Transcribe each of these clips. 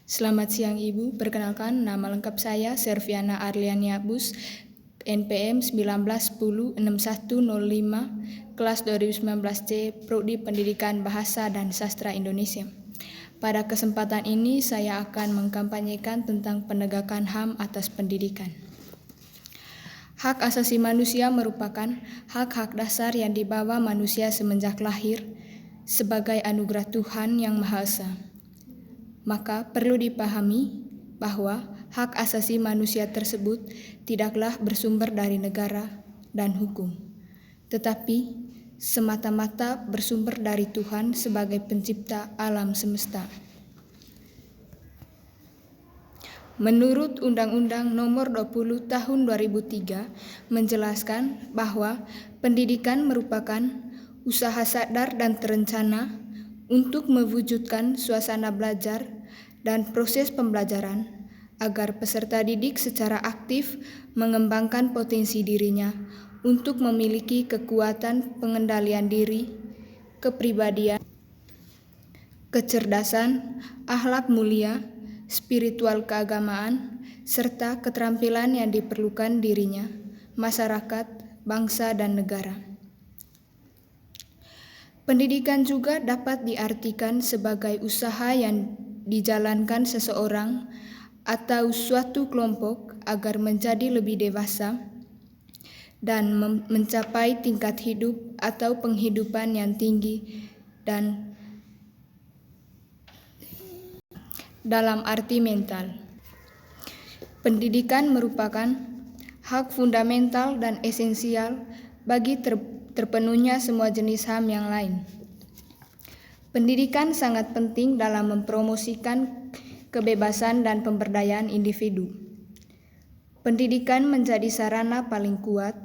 Selamat siang Ibu, perkenalkan nama lengkap saya Serviana Arliania Bus, NPM 19106105, kelas 2019C, Prodi Pendidikan Bahasa dan Sastra Indonesia. Pada kesempatan ini saya akan mengkampanyekan tentang penegakan HAM atas pendidikan. Hak asasi manusia merupakan hak-hak dasar yang dibawa manusia semenjak lahir sebagai anugerah Tuhan Yang Maha Esa. Maka perlu dipahami bahwa hak asasi manusia tersebut tidaklah bersumber dari negara dan hukum, tetapi semata-mata bersumber dari Tuhan sebagai pencipta alam semesta. Menurut Undang-Undang Nomor 20 Tahun 2003 menjelaskan bahwa pendidikan merupakan usaha sadar dan terencana untuk mewujudkan suasana belajar dan proses pembelajaran agar peserta didik secara aktif mengembangkan potensi dirinya untuk memiliki kekuatan pengendalian diri, kepribadian, kecerdasan, akhlak mulia, spiritual keagamaan, serta keterampilan yang diperlukan dirinya, masyarakat, bangsa, dan negara. Pendidikan juga dapat diartikan sebagai usaha yang dijalankan seseorang atau suatu kelompok agar menjadi lebih dewasa dan mencapai tingkat hidup atau penghidupan yang tinggi dan dalam arti mental. Pendidikan merupakan hak fundamental dan esensial bagi terpenuhnya semua jenis HAM yang lain. Pendidikan sangat penting dalam mempromosikan kebebasan dan pemberdayaan individu. Pendidikan menjadi sarana paling kuat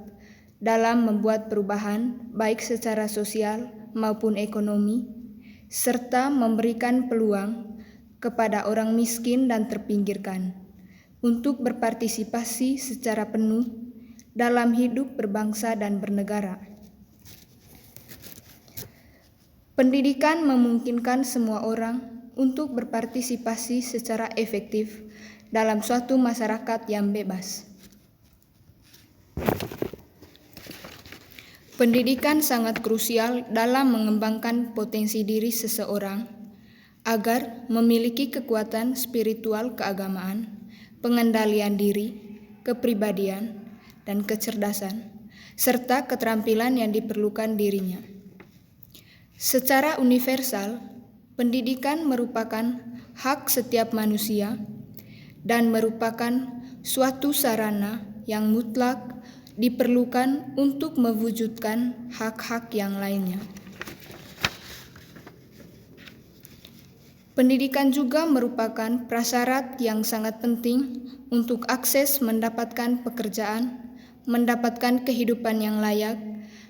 dalam membuat perubahan baik secara sosial maupun ekonomi, serta memberikan peluang kepada orang miskin dan terpinggirkan untuk berpartisipasi secara penuh dalam hidup berbangsa dan bernegara. Pendidikan memungkinkan semua orang untuk berpartisipasi secara efektif dalam suatu masyarakat yang bebas. Pendidikan sangat krusial dalam mengembangkan potensi diri seseorang agar memiliki kekuatan spiritual keagamaan, pengendalian diri, kepribadian, dan kecerdasan, serta keterampilan yang diperlukan dirinya. Secara universal, pendidikan merupakan hak setiap manusia dan merupakan suatu sarana yang mutlak diperlukan untuk mewujudkan hak-hak yang lainnya. Pendidikan juga merupakan prasyarat yang sangat penting untuk akses mendapatkan pekerjaan, mendapatkan kehidupan yang layak,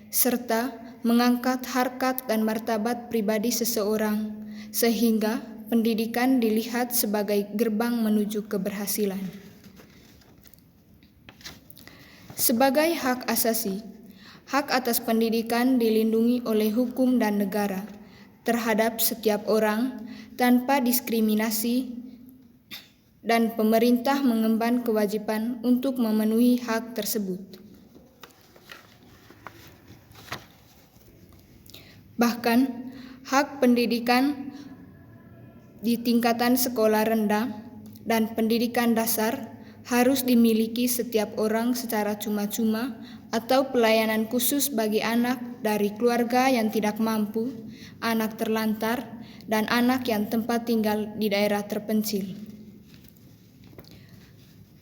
serta mengangkat harkat dan martabat pribadi seseorang, sehingga pendidikan dilihat sebagai gerbang menuju keberhasilan. Sebagai hak asasi, hak atas pendidikan dilindungi oleh hukum dan negara terhadap setiap orang tanpa diskriminasi, dan pemerintah mengemban kewajiban untuk memenuhi hak tersebut. Bahkan, hak pendidikan di tingkatan sekolah rendah dan pendidikan dasar harus dimiliki setiap orang secara cuma-cuma atau pelayanan khusus bagi anak dari keluarga yang tidak mampu, anak terlantar, dan anak yang tempat tinggal di daerah terpencil.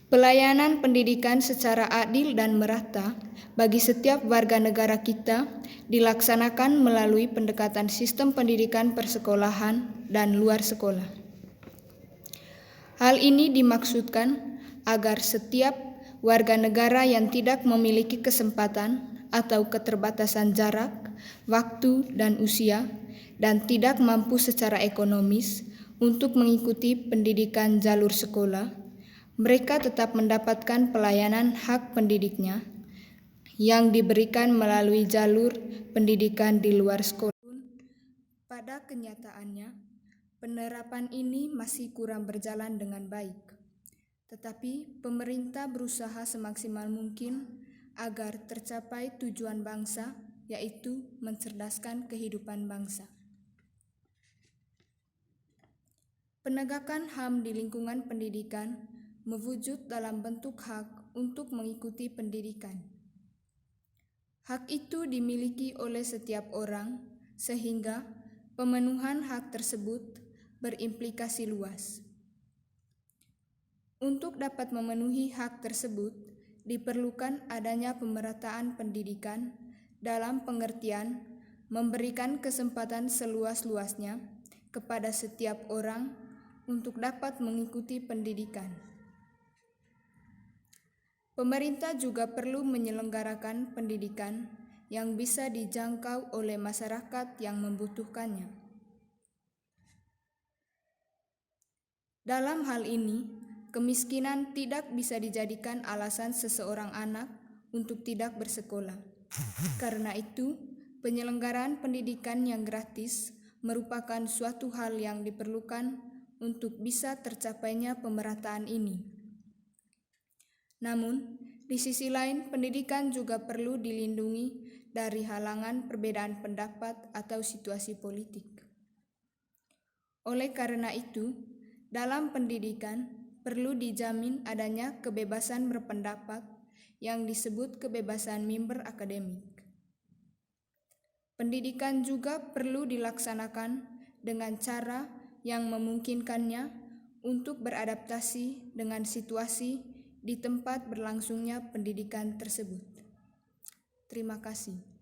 Pelayanan pendidikan secara adil dan merata bagi setiap warga negara kita dilaksanakan melalui pendekatan sistem pendidikan persekolahan dan luar sekolah. Hal ini dimaksudkan agar setiap warga negara yang tidak memiliki kesempatan atau keterbatasan jarak, waktu, dan usia, dan tidak mampu secara ekonomis untuk mengikuti pendidikan jalur sekolah, mereka tetap mendapatkan pelayanan hak pendidiknya yang diberikan melalui jalur pendidikan di luar sekolah. Pada kenyataannya, Penerapan ini masih kurang berjalan dengan baik, tetapi pemerintah berusaha semaksimal mungkin agar tercapai tujuan bangsa, yaitu mencerdaskan kehidupan bangsa. Penegakan HAM di lingkungan pendidikan mewujud dalam bentuk hak untuk mengikuti pendidikan. Hak itu dimiliki oleh setiap orang, sehingga pemenuhan hak tersebut berimplikasi luas. Untuk dapat memenuhi hak tersebut, diperlukan adanya pemerataan pendidikan dalam pengertian memberikan kesempatan seluas-luasnya kepada setiap orang untuk dapat mengikuti pendidikan. Pemerintah juga perlu menyelenggarakan pendidikan yang bisa dijangkau oleh masyarakat yang membutuhkannya. Dalam hal ini, kemiskinan tidak bisa dijadikan alasan seseorang anak untuk tidak bersekolah. Karena itu, penyelenggaraan pendidikan yang gratis merupakan suatu hal yang diperlukan untuk bisa tercapainya pemerataan ini. Namun, di sisi lain, pendidikan juga perlu dilindungi dari halangan perbedaan pendapat atau situasi politik. Oleh karena itu, dalam pendidikan perlu dijamin adanya kebebasan berpendapat yang disebut kebebasan mimbar akademik. Pendidikan juga perlu dilaksanakan dengan cara yang memungkinkannya untuk beradaptasi dengan situasi di tempat berlangsungnya pendidikan tersebut. Terima kasih.